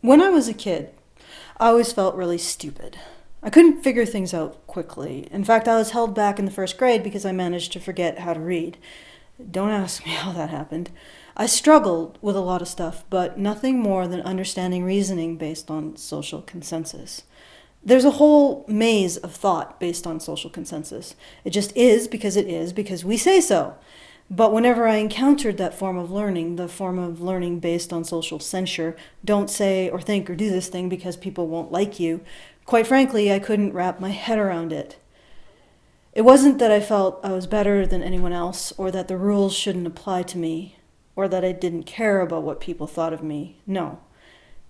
When I was a kid, I always felt really stupid. I couldn't figure things out quickly. In fact, I was held back in the first grade because I managed to forget how to read. Don't ask me how that happened. I struggled with a lot of stuff, but nothing more than understanding reasoning based on social consensus. There's a whole maze of thought based on social consensus. It just is because we say so. But whenever I encountered that form of learning, the form of learning based on social censure, don't say or think or do this thing because people won't like you, quite frankly, I couldn't wrap my head around it. It wasn't that I felt I was better than anyone else, or that the rules shouldn't apply to me, or that I didn't care about what people thought of me. No.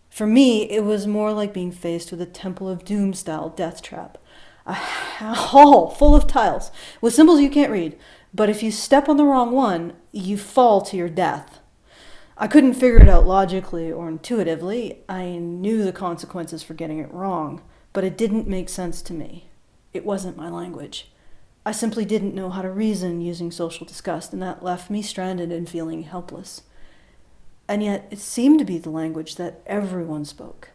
For me, it was more like being faced with a Temple of Doom-style death trap. A hall full of tiles with symbols you can't read, but if you step on the wrong one, you fall to your death. I couldn't figure it out logically or intuitively. I knew the consequences for getting it wrong, but it didn't make sense to me. It wasn't my language. I simply didn't know how to reason using social disgust, and that left me stranded and feeling helpless. And yet it seemed to be the language that everyone spoke.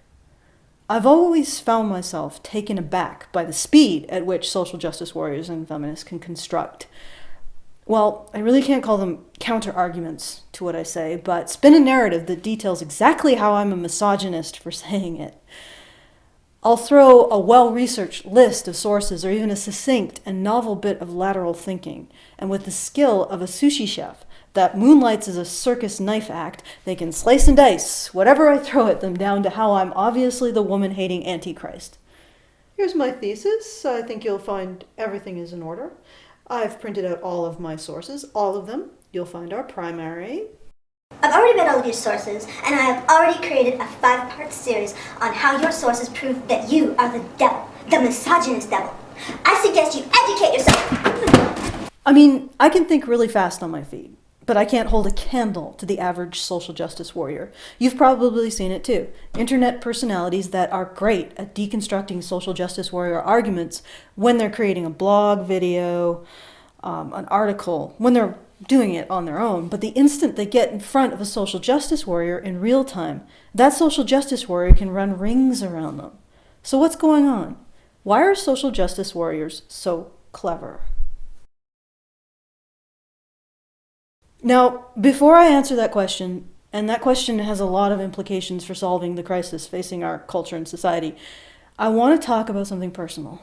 I've always found myself taken aback by the speed at which social justice warriors and feminists can construct, well, I really can't call them counter-arguments to what I say, but spin a narrative that details exactly how I'm a misogynist for saying it. I'll throw a well-researched list of sources or even a succinct and novel bit of lateral thinking, and with the skill of a sushi chef that moonlights as a circus knife act, they can slice and dice whatever I throw at them down to how I'm obviously the woman-hating antichrist. Here's my thesis. I think you'll find everything is in order. I've printed out all of my sources, all of them. You'll find our primary. I've already read all of your sources, and I have already created a 5-part series on how your sources prove that you are the devil, the misogynist devil. I suggest you educate yourself. I mean, I can think really fast on my feet, but I can't hold a candle to the average social justice warrior. You've probably seen it too. Internet personalities that are great at deconstructing social justice warrior arguments when they're creating a blog, video, an article, when they're doing it on their own. But the instant they get in front of a social justice warrior in real time, that social justice warrior can run rings around them. So what's going on? Why are social justice warriors so clever? Now, before I answer that question, and that question has a lot of implications for solving the crisis facing our culture and society, I want to talk about something personal.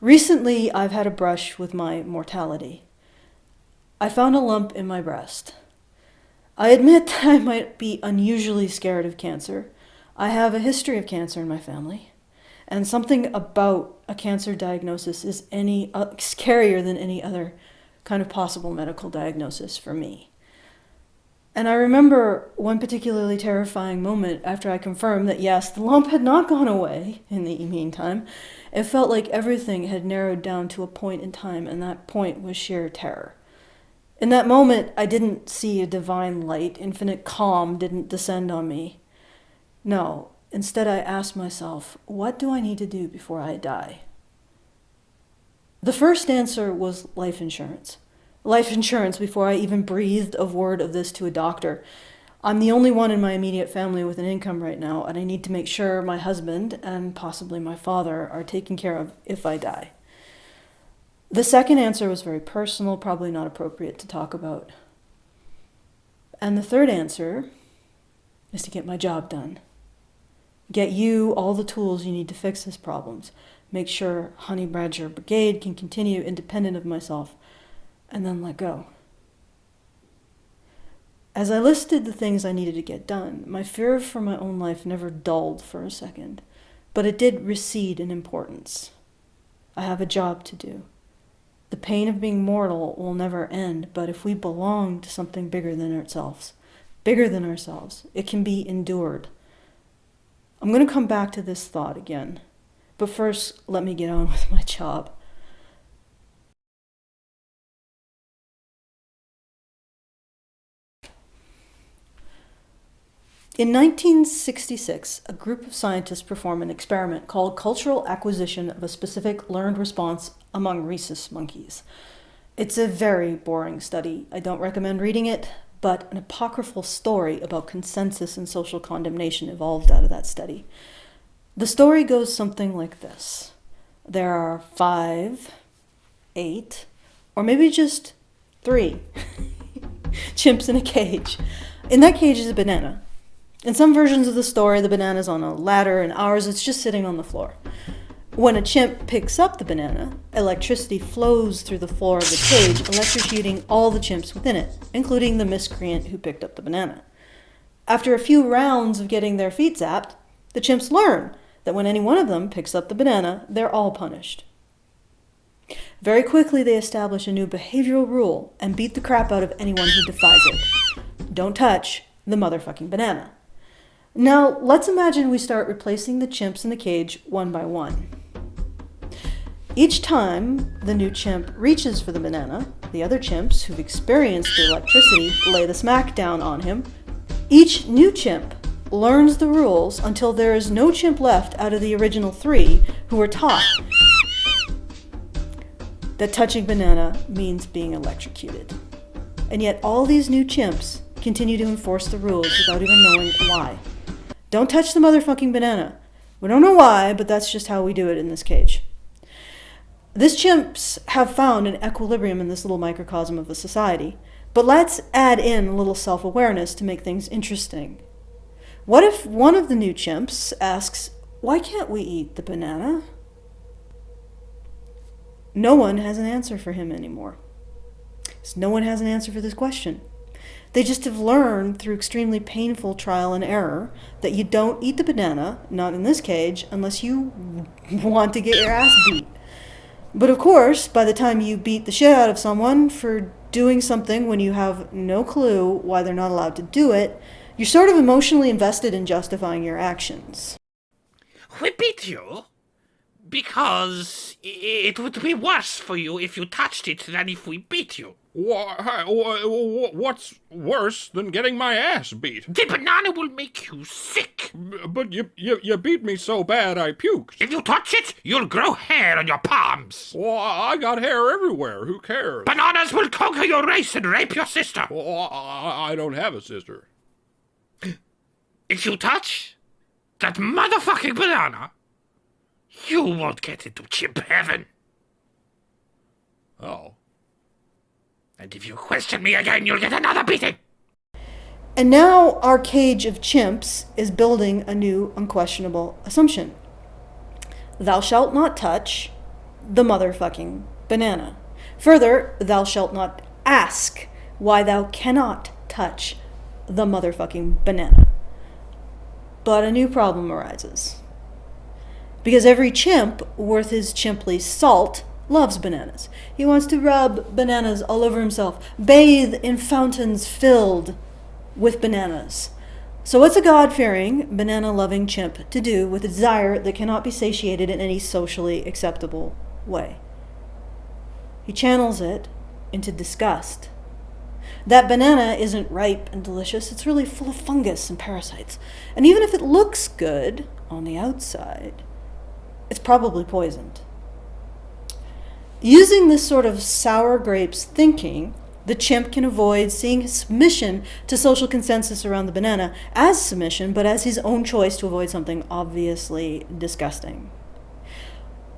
Recently, I've had a brush with my mortality. I found a lump in my breast. I admit that I might be unusually scared of cancer. I have a history of cancer in my family, and something about a cancer diagnosis is scarier than any other kind of possible medical diagnosis for me. And I remember one particularly terrifying moment after I confirmed that yes, the lump had not gone away in the meantime. It felt like everything had narrowed down to a point in time, and that point was sheer terror. In that moment, I didn't see a divine light, infinite calm didn't descend on me. No, instead I asked myself, what do I need to do before I die? The first answer was life insurance. Life insurance before I even breathed a word of this to a doctor. I'm the only one in my immediate family with an income right now, and I need to make sure my husband and possibly my father are taken care of if I die. The second answer was very personal, probably not appropriate to talk about. And the third answer is to get my job done. Get you all the tools you need to fix his problems. Make sure Honey Badger Brigade can continue independent of myself, and then let go. As I listed the things I needed to get done, my fear for my own life never dulled for a second, but it did recede in importance. I have a job to do. The pain of being mortal will never end, but if we belong to something bigger than ourselves, it can be endured. I'm going to come back to this thought again. But first, let me get on with my job. In 1966, a group of scientists performed an experiment called cultural acquisition of a specific learned response among rhesus monkeys. It's a very boring study. I don't recommend reading it, but an apocryphal story about consensus and social condemnation evolved out of that study. The story goes something like this. There are 5, 8, or maybe just 3 chimps in a cage. In that cage is a banana. In some versions of the story, the banana's on a ladder. In ours, it's just sitting on the floor. When a chimp picks up the banana, electricity flows through the floor of the cage, electrocuting all the chimps within it, including the miscreant who picked up the banana. After a few rounds of getting their feet zapped, the chimps learn that when any one of them picks up the banana, they're all punished. Very quickly, they establish a new behavioral rule and beat the crap out of anyone who defies it. Don't touch the motherfucking banana. Now, let's imagine we start replacing the chimps in the cage one by one. Each time the new chimp reaches for the banana, the other chimps who've experienced the electricity lay the smack down on him. Each new chimp learns the rules until there is no chimp left out of the original 3 who were taught that touching banana means being electrocuted. And yet all these new chimps continue to enforce the rules without even knowing why. Don't touch the motherfucking banana. We don't know why, but that's just how we do it in this cage. These chimps have found an equilibrium in this little microcosm of a society, but let's add in a little self-awareness to make things interesting. What if one of the new chimps asks, why can't we eat the banana? No one has an answer for him anymore. No one has an answer for this question. They just have learned through extremely painful trial and error that you don't eat the banana, not in this cage, unless you want to get your ass beat. But of course, by the time you beat the shit out of someone for doing something when you have no clue why they're not allowed to do it, you're sort of emotionally invested in justifying your actions. We beat you because it would be worse for you if you touched it than if we beat you. What's worse than getting my ass beat? The banana will make you sick. But you beat me so bad I puked. If you touch it, you'll grow hair on your palms. Well, I got hair everywhere. Who cares? Bananas will conquer your race and rape your sister. Well, I don't have a sister. If you touch that motherfucking banana, you won't get into chimp heaven. Oh. And if you question me again, you'll get another beating. And now our cage of chimps is building a new unquestionable assumption. Thou shalt not touch the motherfucking banana. Further, thou shalt not ask why thou cannot touch the motherfucking banana. But a new problem arises. Because every chimp worth his chimply salt loves bananas. He wants to rub bananas all over himself, bathe in fountains filled with bananas. So what's a God-fearing, banana-loving chimp to do with a desire that cannot be satiated in any socially acceptable way? He channels it into disgust. That banana isn't ripe and delicious, it's really full of fungus and parasites. And even if it looks good on the outside, it's probably poisoned. Using this sort of sour grapes thinking, the chimp can avoid seeing his submission to social consensus around the banana as submission, but as his own choice to avoid something obviously disgusting.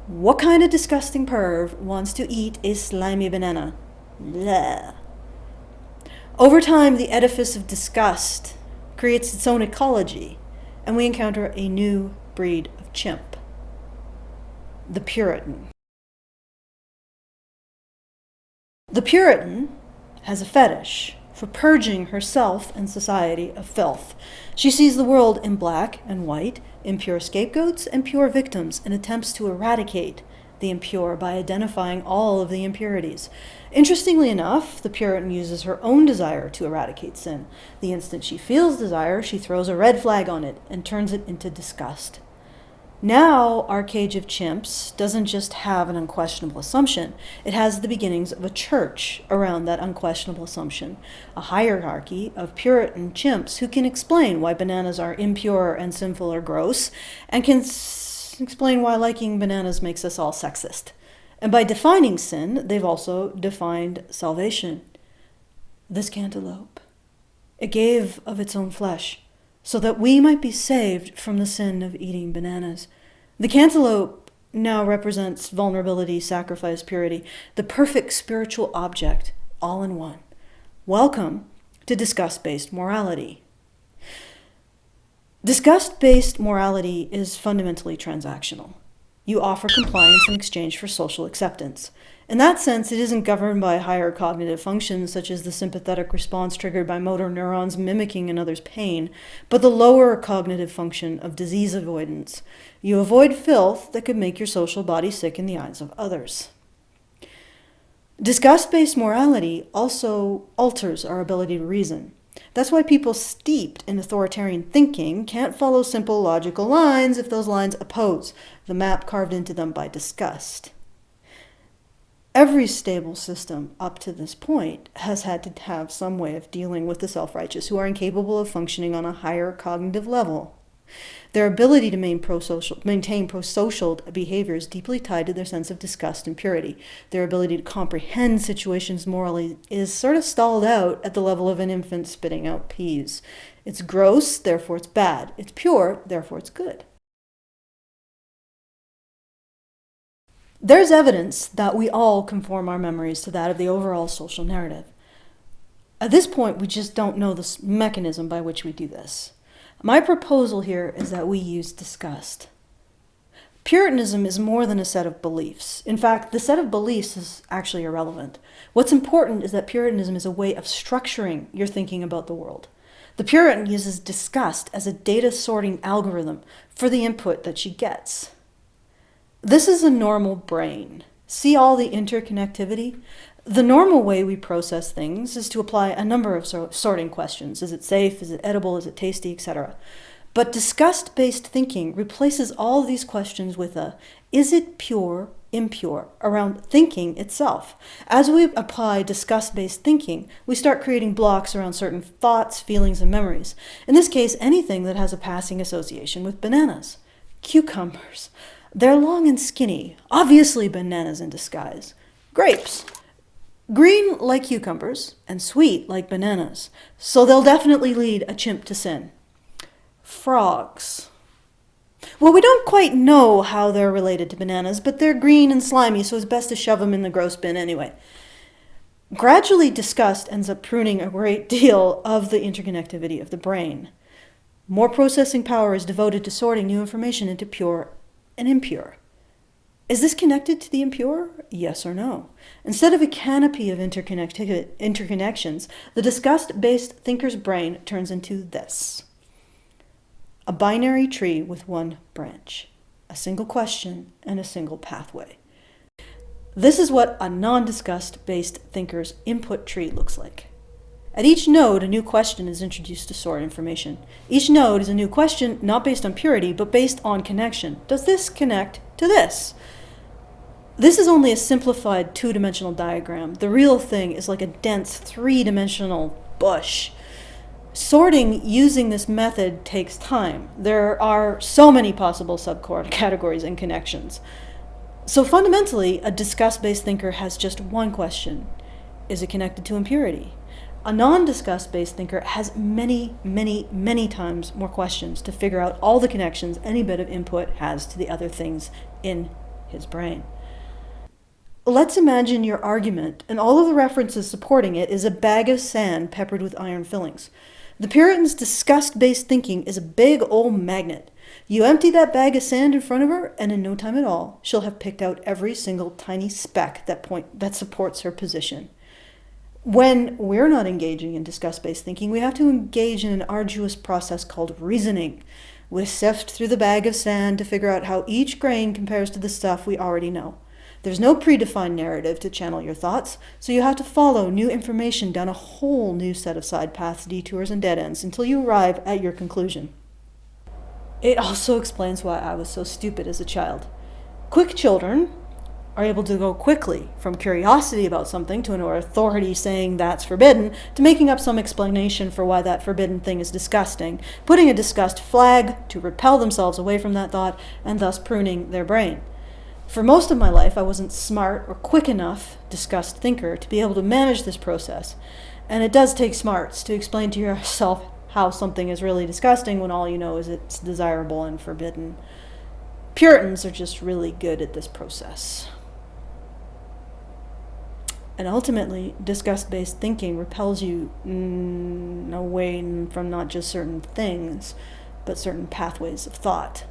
What kind of disgusting perv wants to eat a slimy banana? Bleh. Over time, the edifice of disgust creates its own ecology, and we encounter a new breed of chimp, the Puritan. The Puritan has a fetish for purging herself and society of filth. She sees the world in black and white, impure scapegoats and pure victims, and attempts to eradicate the impure by identifying all of the impurities. Interestingly enough, the Puritan uses her own desire to eradicate sin. The instant she feels desire, she throws a red flag on it and turns it into disgust. Now, our cage of chimps doesn't just have an unquestionable assumption, it has the beginnings of a church around that unquestionable assumption, a hierarchy of Puritan chimps who can explain why bananas are impure and sinful or gross, and can explain why liking bananas makes us all sexist. And by defining sin, they've also defined salvation. This cantaloupe It gave of its own flesh, so that we might be saved from the sin of eating bananas. The cantaloupe now represents vulnerability, sacrifice, purity, the perfect spiritual object, all in one. Welcome to disgust-based morality. Disgust-based morality is fundamentally transactional. You offer compliance in exchange for social acceptance. In that sense, it isn't governed by higher cognitive functions such as the sympathetic response triggered by motor neurons mimicking another's pain, but the lower cognitive function of disease avoidance. You avoid filth that could make your social body sick in the eyes of others. Disgust-based morality also alters our ability to reason. That's why people steeped in authoritarian thinking can't follow simple logical lines if those lines oppose the map carved into them by disgust. Every stable system up to this point has had to have some way of dealing with the self-righteous who are incapable of functioning on a higher cognitive level. Their ability to maintain pro-social behavior is deeply tied to their sense of disgust and purity. Their ability to comprehend situations morally is sort of stalled out at the level of an infant spitting out peas. It's gross, therefore it's bad. It's pure, therefore it's good. There's evidence that we all conform our memories to that of the overall social narrative. At this point, we just don't know the mechanism by which we do this. My proposal here is that we use disgust. Puritanism is more than a set of beliefs. In fact, the set of beliefs is actually irrelevant. What's important is that Puritanism is a way of structuring your thinking about the world. The Puritan uses disgust as a data sorting algorithm for the input that she gets. This is a normal brain. See all the interconnectivity? The normal way we process things is to apply a number of sorting questions. Is it safe? Is it edible? Is it tasty? Etc. But disgust-based thinking replaces all of these questions with a, is it pure, impure, around thinking itself. As we apply disgust-based thinking, we start creating blocks around certain thoughts, feelings, and memories. In this case, anything that has a passing association with bananas. Cucumbers. They're long and skinny, obviously bananas in disguise. Grapes. Green like cucumbers and sweet like bananas, so they'll definitely lead a chimp to sin. Frogs. Well, we don't quite know how they're related to bananas, but they're green and slimy, so it's best to shove them in the gross bin anyway. Gradually, disgust ends up pruning a great deal of the interconnectivity of the brain. More processing power is devoted to sorting new information into pure and impure. Is this connected to the impure? Yes or no? Instead of a canopy of interconnections, the disgust-based thinker's brain turns into this. A binary tree with one branch, a single question, and a single pathway. This is what a non-disgust-based thinker's input tree looks like. At each node, a new question is introduced to sort information. Each node is a new question, not based on purity, but based on connection. Does this connect to this? This is only a simplified two-dimensional diagram. The real thing is like a dense three-dimensional bush. Sorting using this method takes time. There are so many possible subcategories and connections. So fundamentally, a disgust-based thinker has just one question. Is it connected to impurity? A non-disgust-based thinker has many, many, many times more questions to figure out all the connections any bit of input has to the other things in his brain. Let's imagine your argument, and all of the references supporting it is a bag of sand peppered with iron fillings. The Puritan's disgust-based thinking is a big old magnet. You empty that bag of sand in front of her, and in no time at all, she'll have picked out every single tiny speck that supports her position. When we're not engaging in disgust-based thinking, we have to engage in an arduous process called reasoning. We sift through the bag of sand to figure out how each grain compares to the stuff we already know. There's no predefined narrative to channel your thoughts, so you have to follow new information down a whole new set of side paths, detours, and dead ends until you arrive at your conclusion. It also explains why I was so stupid as a child. Quick children are able to go quickly from curiosity about something to an authority saying that's forbidden to making up some explanation for why that forbidden thing is disgusting, putting a disgust flag to repel themselves away from that thought, and thus pruning their brain. For most of my life, I wasn't smart or quick enough disgust thinker to be able to manage this process. And it does take smarts to explain to yourself how something is really disgusting when all you know is it's desirable and forbidden. Puritans are just really good at this process. And ultimately, disgust-based thinking repels you away from not just certain things, but certain pathways of thought.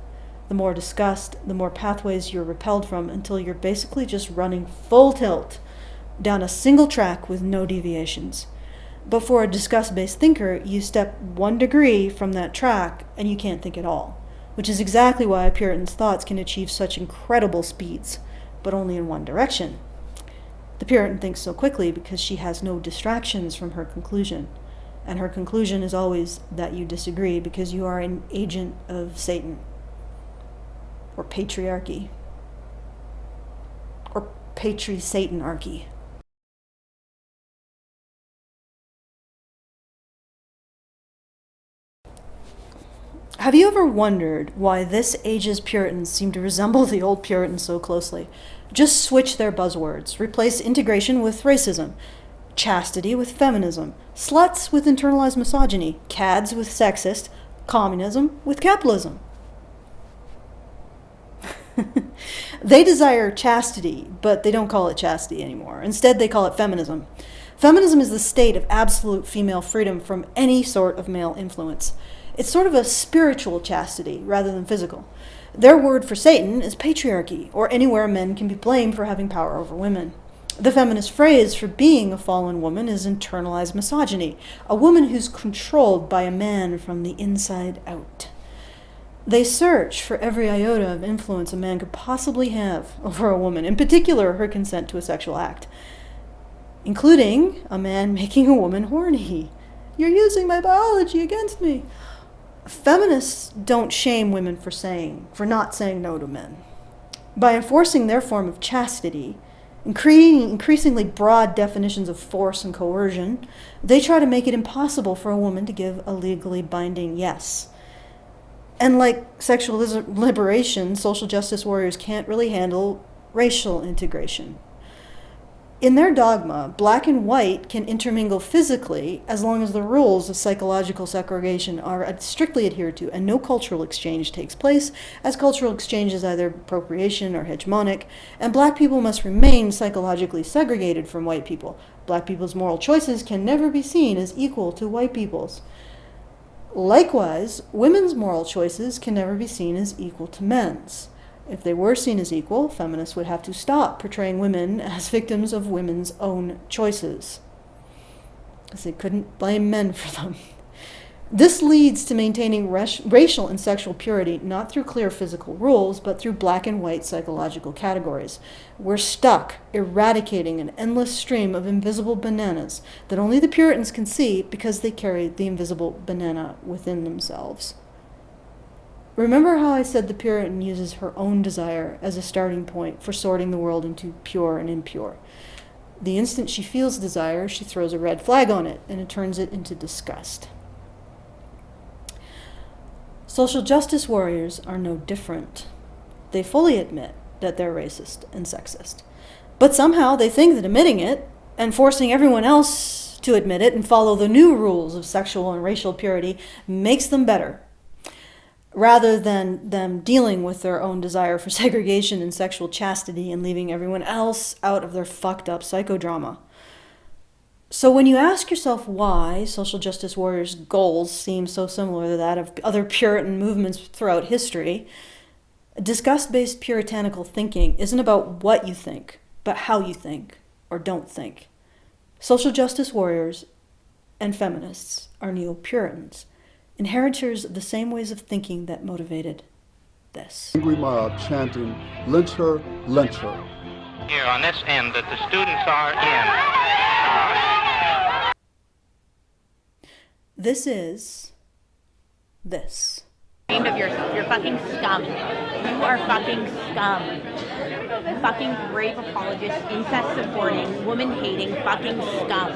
The more disgust, the more pathways you're repelled from, until you're basically just running full tilt down a single track with no deviations. But for a disgust-based thinker, you step 1 degree from that track and you can't think at all, which is exactly why a Puritan's thoughts can achieve such incredible speeds, but only in one direction. The Puritan thinks so quickly because she has no distractions from her conclusion, and her conclusion is always that you disagree because you are an agent of Satan, or patriarchy, or patri-Satanarchy. Have you ever wondered why this age's Puritans seem to resemble the old Puritans so closely? Just switch their buzzwords. Replace integration with racism, chastity with feminism, sluts with internalized misogyny, cads with sexist, communism with capitalism. They desire chastity, but they don't call it chastity anymore. Instead, they call it feminism. Feminism is the state of absolute female freedom from any sort of male influence. It's sort of a spiritual chastity rather than physical. Their word for Satan is patriarchy, or anywhere men can be blamed for having power over women. The feminist phrase for being a fallen woman is internalized misogyny, a woman who's controlled by a man from the inside out. They search for every iota of influence a man could possibly have over a woman, in particular her consent to a sexual act, including a man making a woman horny. You're using my biology against me. Feminists don't shame women for not saying no to men. By enforcing their form of chastity, and creating increasingly broad definitions of force and coercion, they try to make it impossible for a woman to give a legally binding yes. And like sexual liberation, social justice warriors can't really handle racial integration. In their dogma, black and white can intermingle physically as long as the rules of psychological segregation are strictly adhered to and no cultural exchange takes place, as cultural exchange is either appropriation or hegemonic, and black people must remain psychologically segregated from white people. Black people's moral choices can never be seen as equal to white people's. Likewise, women's moral choices can never be seen as equal to men's. If they were seen as equal, feminists would have to stop portraying women as victims of women's own choices, because they couldn't blame men for them. This leads to maintaining racial and sexual purity, not through clear physical rules, but through black and white psychological categories. We're stuck eradicating an endless stream of invisible bananas that only the Puritans can see because they carry the invisible banana within themselves. Remember how I said the Puritan uses her own desire as a starting point for sorting the world into pure and impure. The instant she feels desire, she throws a red flag on it, and it turns it into disgust. Social justice warriors are no different. They fully admit that they're racist and sexist. But somehow they think that admitting it and forcing everyone else to admit it and follow the new rules of sexual and racial purity makes them better, rather than them dealing with their own desire for segregation and sexual chastity and leaving everyone else out of their fucked up psychodrama. So when you ask yourself why social justice warriors' goals seem so similar to that of other Puritan movements throughout history, disgust-based puritanical thinking isn't about what you think, but how you think or don't think. Social justice warriors and feminists are neo-Puritans, inheritors of the same ways of thinking that motivated this. Angry mob chanting, lynch her, lynch her. Here on this end that the students are in. This is this. Ashamed of yourself. You're fucking scum. You are fucking scum. Fucking rape apologist, incest supporting, woman hating, fucking scum.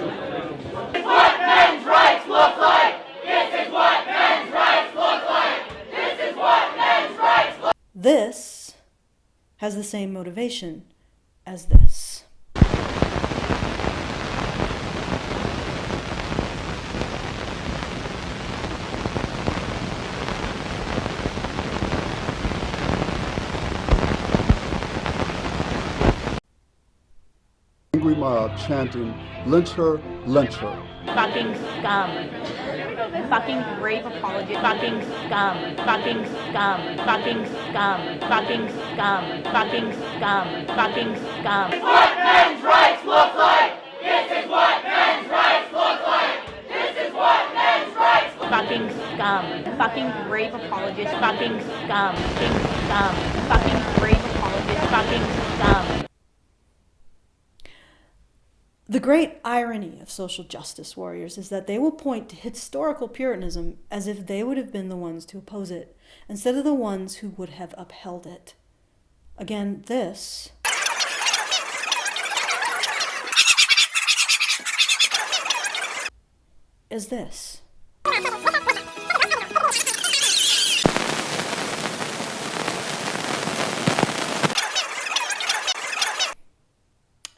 This is what men's rights look like! This is what men's rights look like! This is what men's rights look like! This has the same motivation as this. angry mob chanting, lynch her, lynch her. Fucking scum. Fucking rape apologist. Fucking scum. Fucking scum. Fucking scum. Fucking scum. Fucking scum. Fucking scum. This is what men's rights look like. This is what men's rights look like. This is what men's rights look like. Fucking scum. Fucking rape apologist. Fucking scum. Fucking scum. Fucking rape apologist. Fucking scum. The great irony of social justice warriors is that they will point to historical Puritanism as if they would have been the ones to oppose it, instead of the ones who would have upheld it. Again, this is this.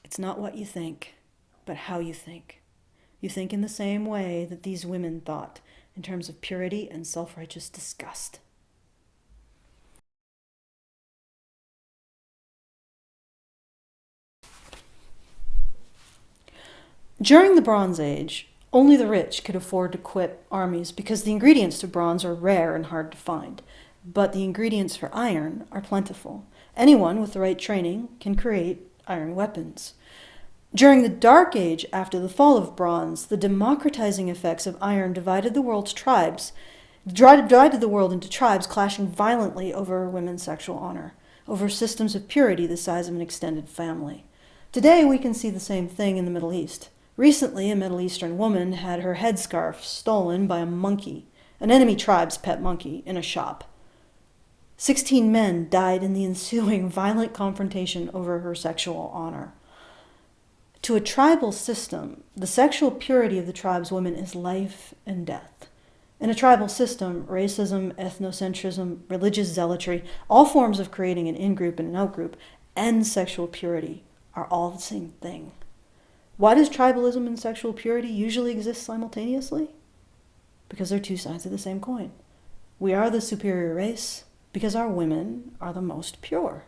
It's not what you think, but how you think. You think in the same way that these women thought, in terms of purity and self-righteous disgust. During the Bronze Age, only the rich could afford to equip armies because the ingredients to bronze are rare and hard to find. But the ingredients for iron are plentiful. Anyone with the right training can create iron weapons. During the Dark Age, after the fall of bronze, the democratizing effects of iron divided the world into tribes clashing violently over women's sexual honor, over systems of purity the size of an extended family. Today, we can see the same thing in the Middle East. Recently, a Middle Eastern woman had her headscarf stolen by a monkey, an enemy tribe's pet monkey, in a shop. 16 men died in the ensuing violent confrontation over her sexual honor. To a tribal system, the sexual purity of the tribe's women is life and death. In a tribal system, racism, ethnocentrism, religious zealotry, all forms of creating an in-group and an out-group, and sexual purity are all the same thing. Why does tribalism and sexual purity usually exist simultaneously? Because they're two sides of the same coin. We are the superior race because our women are the most pure.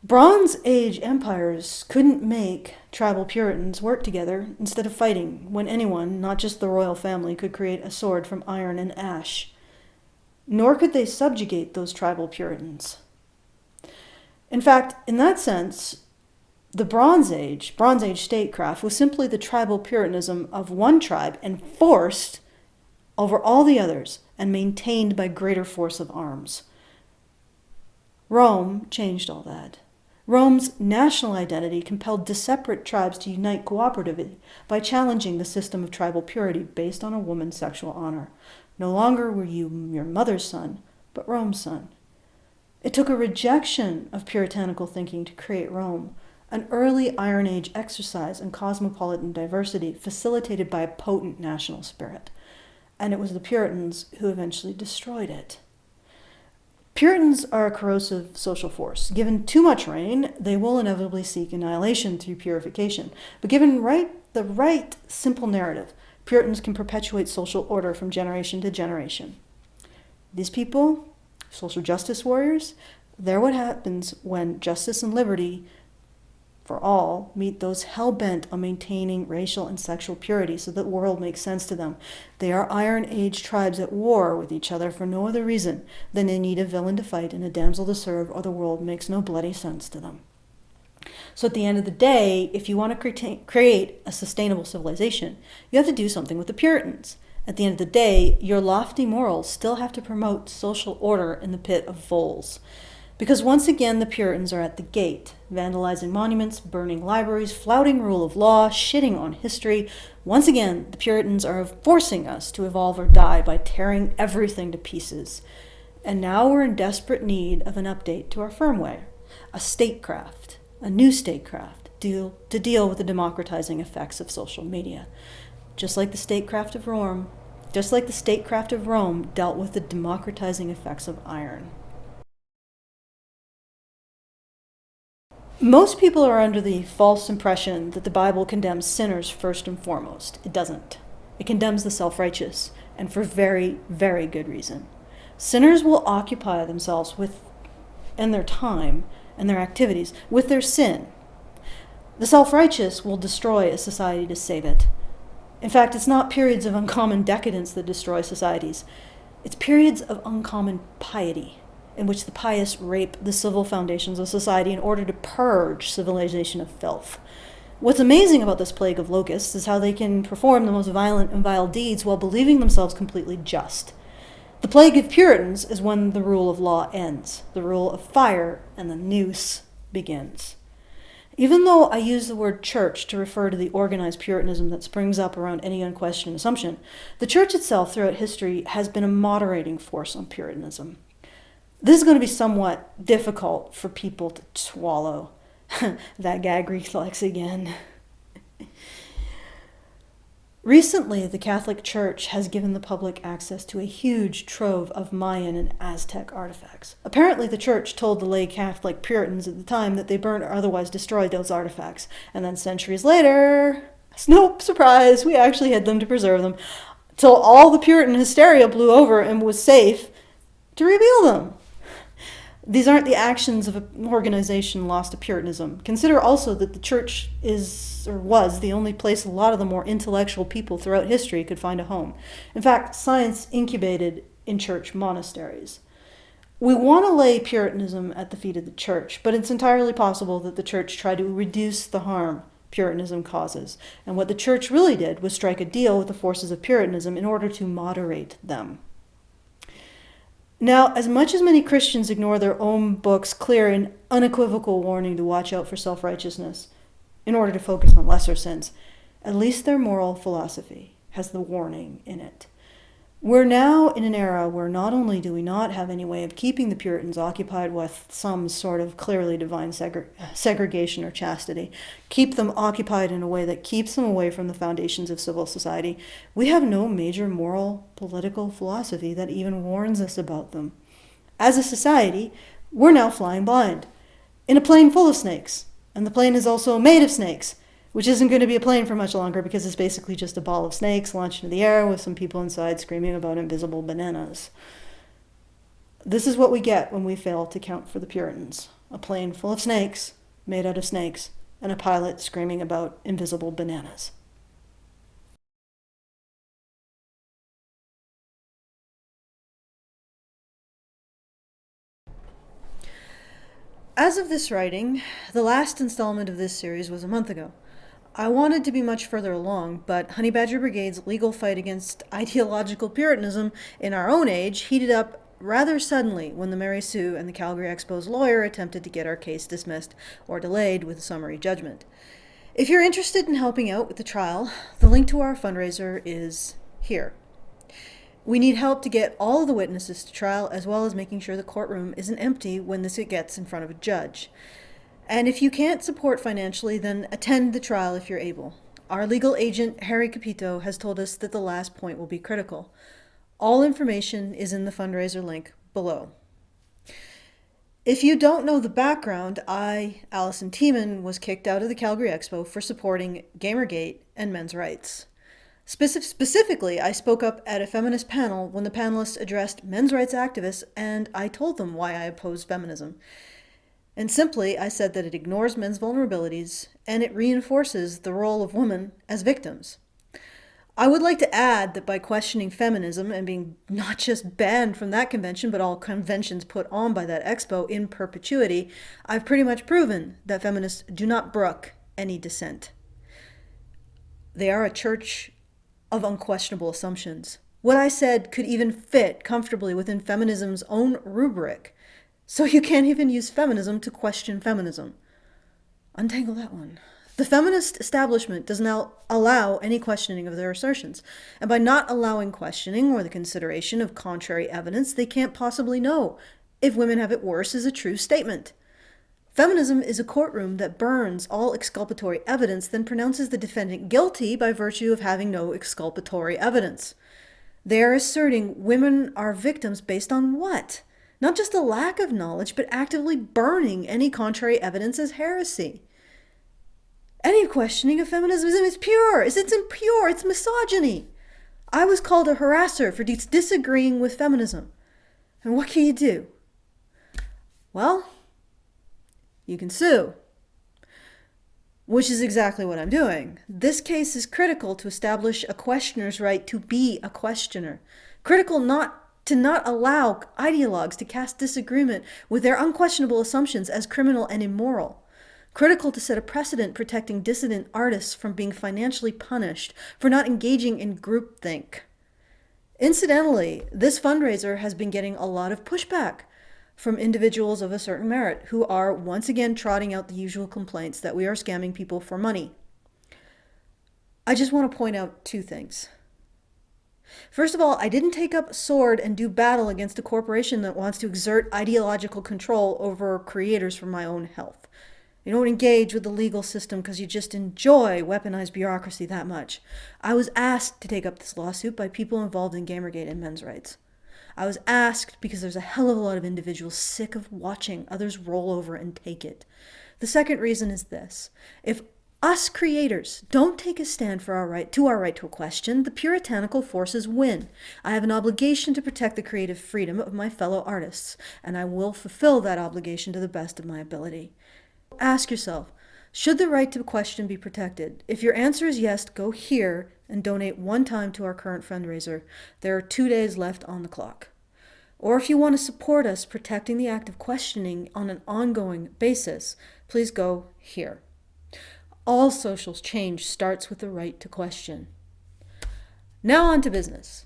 Bronze Age empires couldn't make tribal Puritans work together instead of fighting when anyone, not just the royal family, could create a sword from iron and ash. Nor could they subjugate those tribal Puritans. In fact, in that sense, the Bronze Age statecraft was simply the tribal Puritanism of one tribe enforced over all the others and maintained by greater force of arms. Rome changed all that. Rome's national identity compelled separate tribes to unite cooperatively by challenging the system of tribal purity based on a woman's sexual honor. No longer were you your mother's son, but Rome's son. It took a rejection of puritanical thinking to create Rome, an early Iron Age exercise in cosmopolitan diversity facilitated by a potent national spirit. And it was the Puritans who eventually destroyed it. Puritans are a corrosive social force. Given too much rain, they will inevitably seek annihilation through purification. But given the right simple narrative, Puritans can perpetuate social order from generation to generation. These people, social justice warriors, they're what happens when justice and liberty for all meet those hell-bent on maintaining racial and sexual purity so that the world makes sense to them. They are Iron Age tribes at war with each other for no other reason than they need a villain to fight and a damsel to serve, or the world makes no bloody sense to them. So at the end of the day, if you want to create a sustainable civilization, you have to do something with the Puritans. At the end of the day, your lofty morals still have to promote social order in the pit of voles. Because once again, the Puritans are at the gate, vandalizing monuments, burning libraries, flouting rule of law, shitting on history. Once again, the Puritans are forcing us to evolve or die by tearing everything to pieces. And now we're in desperate need of an update to our firmware, a statecraft, a new statecraft, to deal with the democratizing effects of social media. Just like the statecraft of Rome dealt with the democratizing effects of iron. Most people are under the false impression that the Bible condemns sinners first and foremost. It doesn't. It condemns the self-righteous, and for very, very good reason. Sinners will occupy themselves and their time and their activities with their sin. The self-righteous will destroy a society to save it. In fact, it's not periods of uncommon decadence that destroy societies. It's periods of uncommon piety, in which the pious rape the civil foundations of society in order to purge civilization of filth. What's amazing about this plague of locusts is how they can perform the most violent and vile deeds while believing themselves completely just. The plague of Puritans is when the rule of law ends, the rule of fire and the noose begins. Even though I use the word church to refer to the organized Puritanism that springs up around any unquestioned assumption, the church itself throughout history has been a moderating force on Puritanism. This is going to be somewhat difficult for people to swallow. That gag reflex again. Recently, the Catholic Church has given the public access to a huge trove of Mayan and Aztec artifacts. Apparently, the Church told the lay Catholic Puritans at the time that they burned or otherwise destroyed those artifacts. And then centuries later, nope, surprise, we actually hid them to preserve them, till all the Puritan hysteria blew over and was safe to reveal them. These aren't the actions of an organization lost to Puritanism. Consider also that the church is, or was, the only place a lot of the more intellectual people throughout history could find a home. In fact, science incubated in church monasteries. We want to lay Puritanism at the feet of the church, but it's entirely possible that the church tried to reduce the harm Puritanism causes. And what the church really did was strike a deal with the forces of Puritanism in order to moderate them. Now, as much as many Christians ignore their own book's clear and unequivocal warning to watch out for self-righteousness in order to focus on lesser sins, at least their moral philosophy has the warning in it. We're now in an era where not only do we not have any way of keeping the Puritans occupied with some sort of clearly divine segregation or chastity, keep them occupied in a way that keeps them away from the foundations of civil society, we have no major moral, political philosophy that even warns us about them. As a society, we're now flying blind, in a plane full of snakes, and the plane is also made of snakes, which isn't going to be a plane for much longer because it's basically just a ball of snakes launched into the air with some people inside screaming about invisible bananas. This is what we get when we fail to count for the Puritans. A plane full of snakes, made out of snakes, and a pilot screaming about invisible bananas. As of this writing, the last installment of this series was a month ago. I wanted to be much further along, but Honey Badger Brigade's legal fight against ideological Puritanism in our own age heated up rather suddenly when the Mary Sue and the Calgary Expo's lawyer attempted to get our case dismissed or delayed with a summary judgment. If you're interested in helping out with the trial, the link to our fundraiser is here. We need help to get all of the witnesses to trial, as well as making sure the courtroom isn't empty when this gets in front of a judge. And if you can't support financially, then attend the trial if you're able. Our legal agent, Harry Capito, has told us that the last point will be critical. All information is in the fundraiser link below. If you don't know the background, I, Alison Tiemann, was kicked out of the Calgary Expo for supporting Gamergate and men's rights. Specifically, I spoke up at a feminist panel when the panelists addressed men's rights activists, and I told them why I oppose feminism. And simply, I said that it ignores men's vulnerabilities and it reinforces the role of women as victims. I would like to add that by questioning feminism and being not just banned from that convention, but all conventions put on by that expo in perpetuity, I've pretty much proven that feminists do not brook any dissent. They are a church of unquestionable assumptions. What I said could even fit comfortably within feminism's own rubric. So you can't even use feminism to question feminism. Untangle that one. The feminist establishment does not allow any questioning of their assertions. And by not allowing questioning or the consideration of contrary evidence, they can't possibly know if women have it worse is a true statement. Feminism is a courtroom that burns all exculpatory evidence, then pronounces the defendant guilty by virtue of having no exculpatory evidence. They are asserting women are victims based on what? Not just a lack of knowledge, but actively burning any contrary evidence as heresy. Any questioning of feminism is pure. It's impure. It's misogyny. I was called a harasser for disagreeing with feminism. And what can you do? Well, you can sue. which is exactly what I'm doing. This case is critical to establish a questioner's right to be a questioner. Critical to not allow ideologues to cast disagreement with their unquestionable assumptions as criminal and immoral. Critical to set a precedent protecting dissident artists from being financially punished for not engaging in groupthink. Incidentally, this fundraiser has been getting a lot of pushback from individuals of a certain merit who are once again trotting out the usual complaints that we are scamming people for money. I just want to point out two things. First of all, I didn't take up a sword and do battle against a corporation that wants to exert ideological control over creators for my own health. You don't engage with the legal system because you just enjoy weaponized bureaucracy that much. I was asked to take up this lawsuit by people involved in Gamergate and men's rights. I was asked because there's a hell of a lot of individuals sick of watching others roll over and take it. The second reason is this. If us creators don't take a stand for our right to a question, the puritanical forces win. I have an obligation to protect the creative freedom of my fellow artists, and I will fulfill that obligation to the best of my ability. Ask yourself, should the right to question be protected? If your answer is yes, go here and donate one time to our current fundraiser. There are 2 days left on the clock. Or if you want to support us protecting the act of questioning on an ongoing basis, please go here. All social change starts with the right to question. Now on to business.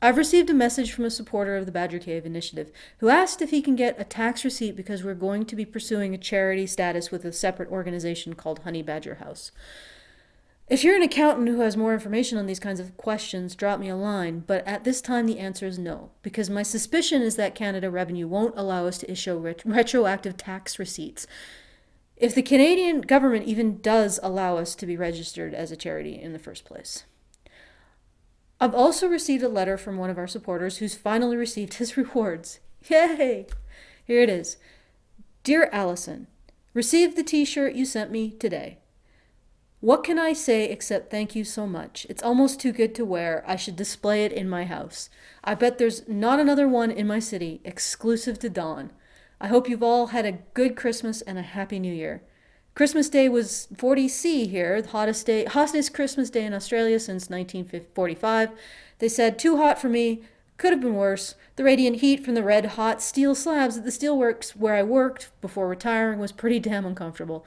I've received a message from a supporter of the Badger Cave initiative who asked if he can get a tax receipt because we're going to be pursuing a charity status with a separate organization called Honey Badger House. If you're an accountant who has more information on these kinds of questions, drop me a line, but at this time the answer is no, because my suspicion is that Canada Revenue won't allow us to issue retroactive tax receipts. If the Canadian government even does allow us to be registered as a charity in the first place. I've also received a letter from one of our supporters who's finally received his rewards. Yay! Here it is. Dear Allison, received the t-shirt you sent me today. What can I say except thank you so much? It's almost too good to wear. I should display it in my house. I bet there's not another one in my city, exclusive to Dawn. I hope you've all had a good Christmas and a Happy New Year. Christmas Day was 40°C here, the hottest Christmas day in Australia since 1945. They said, too hot for me, could have been worse. The radiant heat from the red-hot steel slabs at the steelworks where I worked before retiring was pretty damn uncomfortable.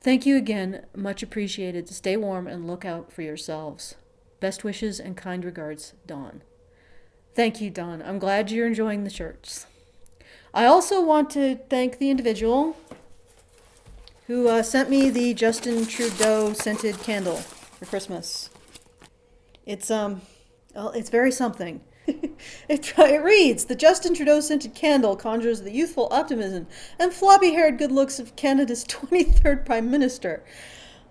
Thank you again, much appreciated. Stay warm and look out for yourselves. Best wishes and kind regards, Dawn. Thank you, Dawn. I'm glad you're enjoying the shirts. I also want to thank the individual who sent me the Justin Trudeau scented candle for Christmas. It's very something. It reads, the Justin Trudeau scented candle conjures the youthful optimism and floppy-haired good looks of Canada's 23rd Prime Minister.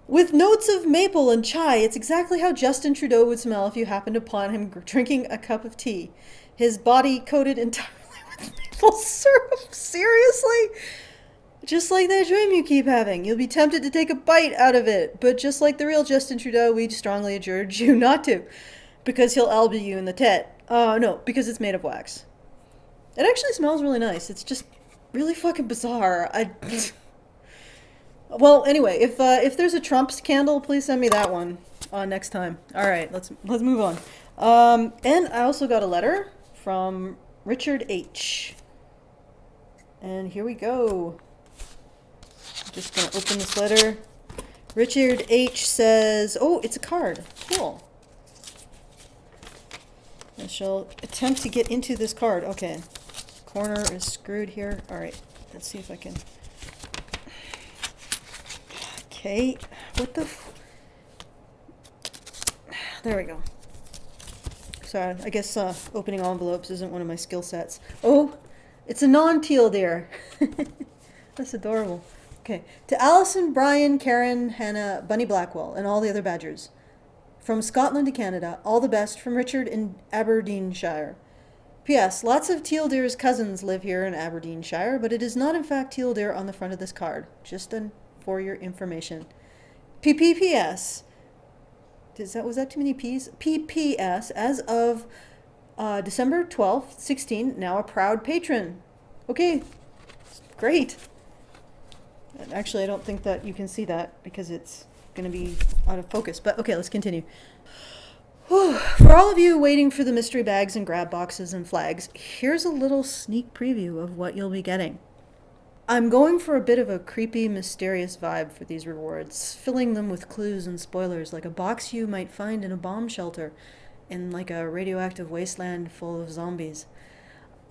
With notes of maple and chai, it's exactly how Justin Trudeau would smell if you happened upon him drinking a cup of tea. His body coated entirely with maple syrup. Seriously? Just like that dream you keep having. You'll be tempted to take a bite out of it. But just like the real Justin Trudeau, we strongly urge you not to. Because he'll elbow you in the tet. No, because it's made of wax. It actually smells really nice. It's just really fucking bizarre. Well, anyway, if there's a Trump's candle, please send me that one next time. All right, let's move on. And I also got a letter from Richard H. And here we go. I'm just going to open this letter. Richard H. says, oh, it's a card. Cool. I shall attempt to get into this card. Okay. Corner is screwed here. All right. Let's see if I can. Okay. What the there we go. Sorry. I guess opening envelopes isn't one of my skill sets. Oh, it's a non-teal deer. That's adorable. Okay. To Allison, Brian, Karen, Hannah, Bunny Blackwell, and all the other badgers. From Scotland to Canada, all the best from Richard in Aberdeenshire. P.S. Lots of teal deer's cousins live here in Aberdeenshire, but it is not in fact teal deer on the front of this card. Just for your information. PPPS. Was that too many P's? PPS, as of December 12th, 16, now a proud patron. Okay, great. Actually, I don't think that you can see that because it's going to be out of focus. But okay, let's continue. Whew. For all of you waiting for the mystery bags and grab boxes and flags, here's a little sneak preview of what you'll be getting. I'm going for a bit of a creepy, mysterious vibe for these rewards, filling them with clues and spoilers like a box you might find in a bomb shelter in like a radioactive wasteland full of zombies.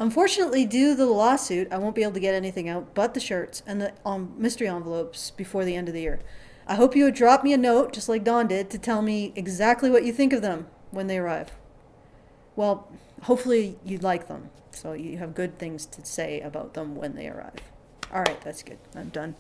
Unfortunately, due to the lawsuit, I won't be able to get anything out but the shirts and the mystery envelopes before the end of the year. I hope you would drop me a note, just like Dawn did, to tell me exactly what you think of them when they arrive. Well, hopefully you like them, so you have good things to say about them when they arrive. All right, that's good. I'm done.